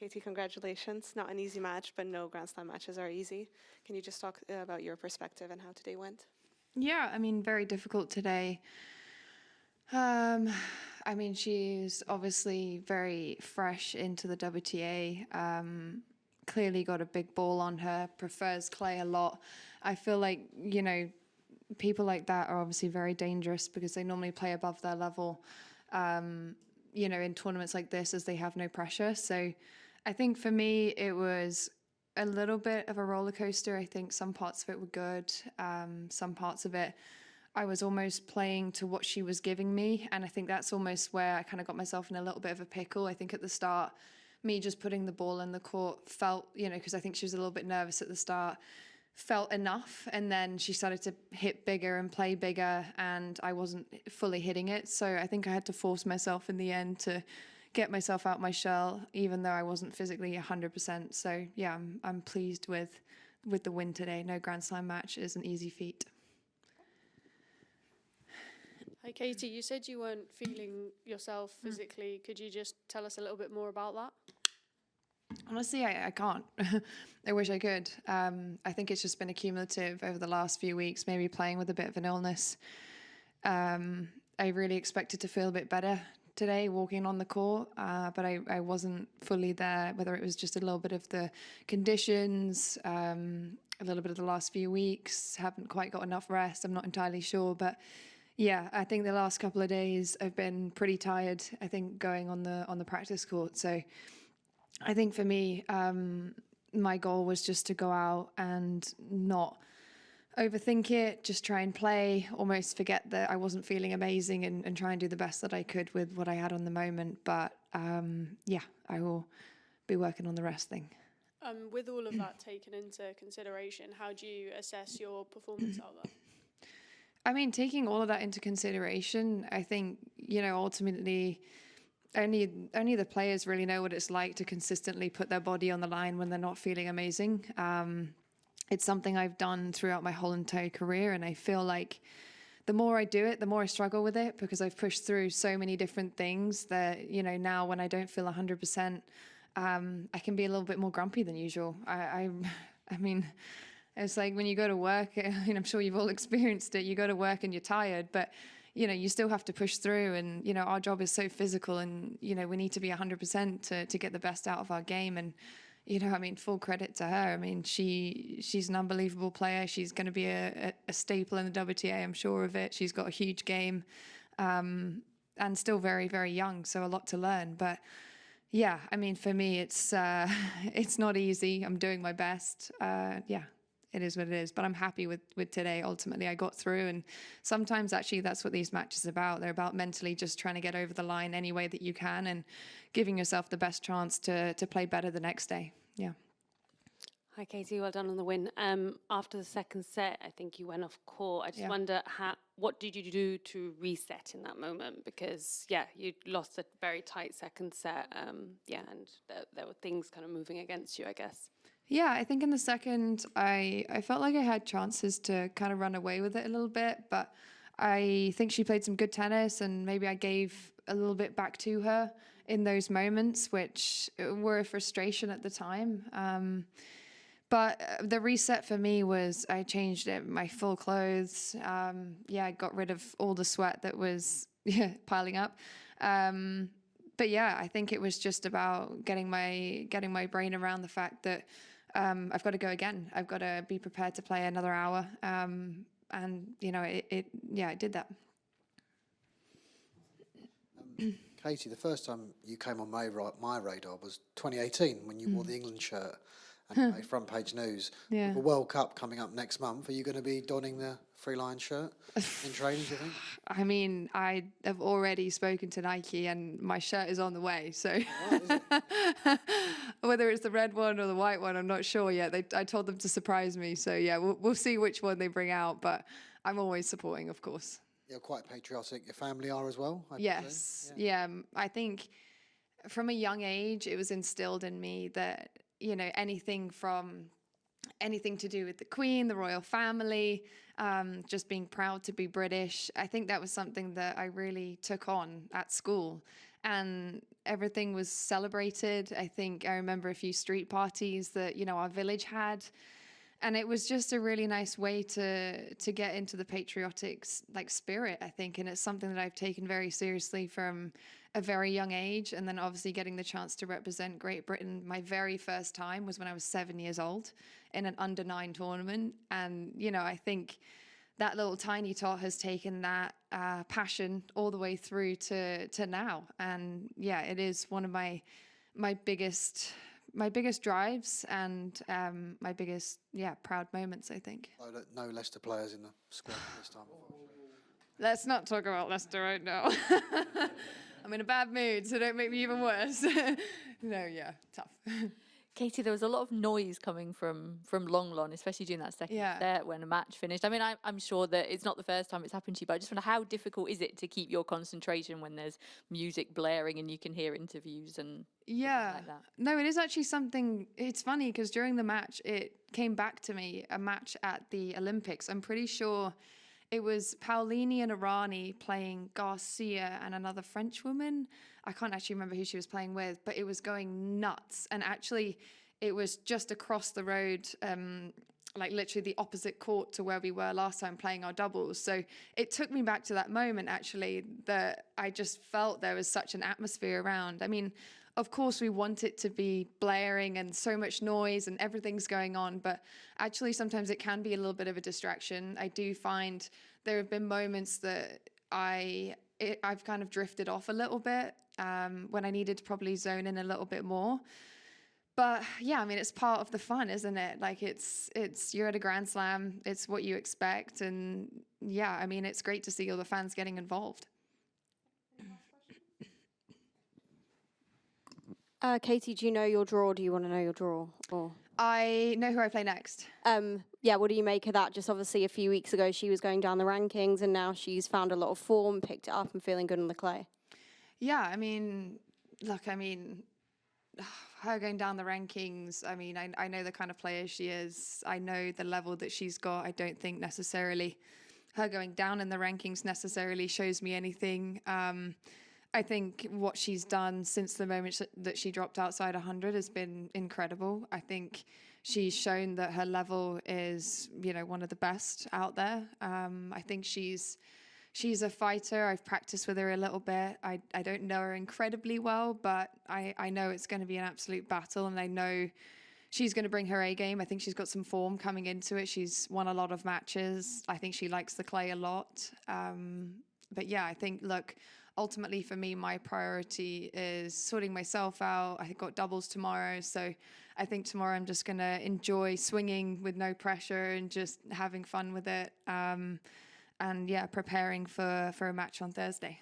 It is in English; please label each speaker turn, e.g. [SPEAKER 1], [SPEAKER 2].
[SPEAKER 1] Katie, congratulations. Not an easy match, but no Grand Slam matches are easy. Can you just talk about your perspective and how today went?
[SPEAKER 2] Yeah, I mean, very difficult today. I mean, she's obviously very fresh into the WTA. Clearly got a big ball on her, prefers clay a lot. I feel like, you know, people like that are obviously very dangerous because they normally play above their level, you know, in tournaments like this as they have no pressure. So I think for me, it was a little bit of a roller coaster. I think some parts of it were good. Some parts of it, I was almost playing to what she was giving me. And I think that's almost where I kind of got myself in a little bit of a pickle. I think at the start, me just putting the ball in the court felt, you know, because I think she was a little bit nervous at the start, felt enough. And then she started to hit bigger and play bigger, and I wasn't fully hitting it. So I think I had to force myself in the end to get myself out my shell, even though I wasn't physically 100%. So yeah, I'm pleased with the win today. No Grand Slam match is an easy feat.
[SPEAKER 3] Hi, Katie. You said you weren't feeling yourself physically. Could you just tell us a little bit more about that?
[SPEAKER 2] Honestly, I can't. I wish I could. I think it's just been accumulative over the last few weeks, maybe playing with a bit of an illness. I really expected to feel a bit better today walking on the court, but I wasn't fully there, whether it was just a little bit of the conditions, a little bit of the last few weeks, haven't quite got enough rest, I'm not entirely sure, but yeah, I think the last couple of days I've been pretty tired, I think, going on the practice court. So I think for me, my goal was just to go out and not overthink it, just try and play, almost forget that I wasn't feeling amazing, and try and do the best that I could with what I had on the moment. But yeah, I will be working on the rest thing.
[SPEAKER 3] With all of that taken into consideration, how do you assess your performance out there?
[SPEAKER 2] I mean, taking all of that into consideration, I think, you know, ultimately only the players really know what it's like to consistently put their body on the line when they're not feeling amazing. It's something I've done throughout my whole entire career, and I feel like the more I do it, the more I struggle with it, because I've pushed through so many different things that, you know, now when I don't feel 100%, I can be a little bit more grumpy than usual. I mean, it's like when you go to work, and I'm sure you've all experienced it, you go to work and you're tired, but you know, you still have to push through, and, you know, our job is so physical, and, you know, we need to be 100% to get the best out of our game. And, you know, I mean, full credit to her. I mean, she's an unbelievable player. She's going to be a staple in the WTA, I'm sure of it. She's got a huge game, and still very, very young, so a lot to learn. But yeah, I mean, for me, it's not easy. I'm doing my best. Yeah. It is what it is, but I'm happy with today. Ultimately, I got through, and sometimes actually that's what these matches are about. They're about mentally just trying to get over the line any way that you can, and giving yourself the best chance to play better the next day. Yeah.
[SPEAKER 4] Hi, Katie. Well done on the win. After the second set, I think you went off court. I just wonder, what did you do to reset in that moment? Because, yeah, you lost a very tight second set. Yeah, and there were things kind of moving against you, I guess.
[SPEAKER 2] Yeah, I think in the second, I felt like I had chances to kind of run away with it a little bit, but I think she played some good tennis, and maybe I gave a little bit back to her in those moments, which were a frustration at the time. But the reset for me was I changed my full clothes. Yeah, I got rid of all the sweat that was piling up. But yeah, I think it was just about getting my brain around the fact that I've got to go again. I've got to be prepared to play another hour. And you know, it did that.
[SPEAKER 5] Katie, the first time you came on my radar was 2018 when you wore the England shirt and made front page news.
[SPEAKER 2] Yeah.
[SPEAKER 5] With the World Cup coming up next month, are you going to be donning the Free Lion shirt in training, do you think?
[SPEAKER 2] I mean, I have already spoken to Nike, and my shirt is on the way. So whether it's the red one or the white one, I'm not sure yet. I told them to surprise me. So yeah, we'll see which one they bring out. But I'm always supporting, of course.
[SPEAKER 5] You're quite patriotic. Your family are as well, I
[SPEAKER 2] Yes.
[SPEAKER 5] presume?
[SPEAKER 2] Yeah. I think from a young age, it was instilled in me that, you know, anything from anything to do with the Queen, the royal family, just being proud to be British. I think that was something that I really took on at school, and everything was celebrated. I think I remember a few street parties that, you know, our village had, and it was just a really nice way to get into the patriotic like spirit, I think, and it's something that I've taken very seriously from a very young age. And then obviously getting the chance to represent Great Britain, my very first time was when I was 7 years old in an under-9 tournament. And, you know, I think that little tiny tot has taken that passion all the way through to now. And yeah, it is one of my biggest drives and my biggest, proud moments, I think.
[SPEAKER 5] No Leicester players in the squad this time.
[SPEAKER 2] Let's not talk about Leicester right now. I'm in a bad mood, so don't make me even worse. No, yeah, tough.
[SPEAKER 6] Katie, there was a lot of noise coming from Long, especially during that second set when a match finished. I mean, I'm sure that it's not the first time it's happened to you, but I just wonder, how difficult is it to keep your concentration when there's music blaring and you can hear interviews and like that? No, it is actually something, it's funny because during the match, it came back to me, a match at the Olympics. I'm pretty sure it was Paolini and Irani playing Garcia and another French woman. I can't actually remember who she was playing with, but it was going nuts. And actually, it was just across the road, like literally the opposite court to where we were last time playing our doubles. So it took me back to that moment, actually, that I just felt there was such an atmosphere around. I mean, of course, we want it to be blaring and so much noise and everything's going on, but actually sometimes it can be a little bit of a distraction. I do find there have been moments that I've kind of drifted off a little bit when I needed to probably zone in a little bit more. But yeah, I mean, it's part of the fun, isn't it? Like it's you're at a Grand Slam, it's what you expect. And yeah, I mean, it's great to see all the fans getting involved.
[SPEAKER 7] Katie, do you know your draw? Do you want to know your draw? Or
[SPEAKER 2] I know who I play next.
[SPEAKER 7] Yeah, what do you make of that? Just obviously a few weeks ago she was going down the rankings and now she's found a lot of form, picked it up and feeling good on the clay.
[SPEAKER 2] Yeah, I mean, look, I mean, her going down the rankings, I mean, I know the kind of player she is. I know the level that she's got. I don't think necessarily her going down in the rankings necessarily shows me anything. I think what she's done since the moment that she dropped outside 100 has been incredible. I think she's shown that her level is, you know, one of the best out there. I think she's a fighter. I've practiced with her a little bit. I don't know her incredibly well, but I know it's going to be an absolute battle, and I know she's going to bring her A game. I think she's got some form coming into it. She's won a lot of matches. I think she likes the clay a lot. But yeah, I think, look, ultimately for me, my priority is sorting myself out. I've got doubles tomorrow, so I think tomorrow I'm just going to enjoy swinging with no pressure and just having fun with it. And yeah, preparing for a match on Thursday.